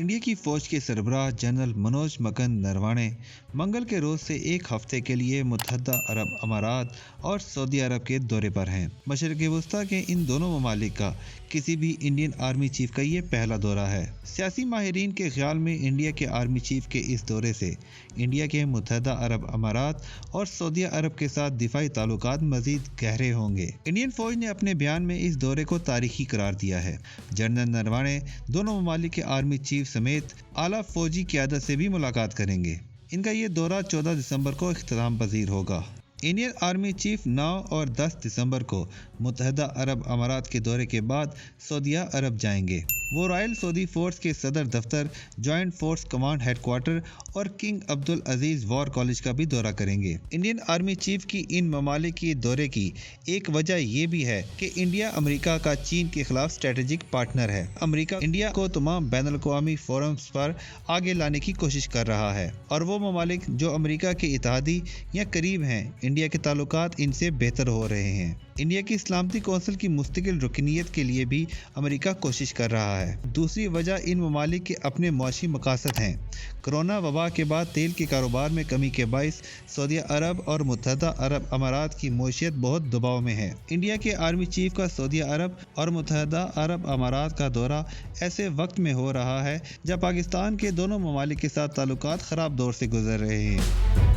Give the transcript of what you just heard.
India की फौज के सरबराह जनरल मनोज मकंद नरवाणे मंगल के रोज से एक हफ्ते के लिए मुत्तहदा अरब अमारात और सऊदी अरब के दौरे पर हैं। मशरिक़ वस्ता के इन दोनों ममालिक का किसी भी इंडियन आर्मी चीफ का ये पहला दौरा है। सियासी माहिरीन के ख्याल में इंडिया के आर्मी चीफ के इस दौरे से इंडिया के मुत्तहदा अरब अमारात और सऊदी अरब के साथ दिफाई ताल्लुकात मजीद गहरे होंगे। इंडियन फौज ने अपने बयान में इस दौरे को तारीखी करार दिया है। जनरल नरवाणे दोनों ममालिक के आर्मी चीफ समेत आला फौजी क़यादत से भी मुलाकात करेंगे। इनका ये दौरा 14 दिसंबर को इख्तिताम पजीर होगा। इंडियन आर्मी चीफ 9 और 10 दिसंबर को मुत्तहदा अरब अमारात के दौरे के बाद सऊदी अरब जाएंगे। वो रॉयल सऊदी फोर्स के सदर दफ्तर, जॉइंट फोर्स कमांड हेडक्वार्टर और किंग अब्दुल अजीज वॉर कॉलेज का भी दौरा करेंगे। इंडियन आर्मी चीफ की इन ममालिक के दौरे की एक वजह ये भी है कि इंडिया अमेरिका का चीन के खिलाफ स्ट्रेटेजिक पार्टनर है। अमेरिका इंडिया को तमाम बैनुल अक़वामी फोरम्स पर आगे लाने की कोशिश कर रहा है और वो ममालिक जो अमेरिका के इत्तेहादी या करीब हैं, इंडिया के ताल्लुकात इनसे बेहतर हो रहे हैं। इंडिया की सलामती कौंसिल की मुस्तकिल रुकनीत के लिए भी अमेरिका कोशिश कर रहा है। दूसरी वजह इन ममालिक के अपने मुआशी मकासद हैं। कोरोना वबा के बाद तेल के कारोबार में कमी के बाइस सऊदी अरब और मुत्तहदा अरब अमारात की मईशत बहुत दबाव में है। इंडिया के आर्मी चीफ का सऊदी अरब और मुत्तहदा अरब अमारात का दौरा ऐसे वक्त में हो रहा है जब पाकिस्तान के दोनों ममालिक के साथ ताल्लुकात ख़राब दौर से गुजर रहे हैं।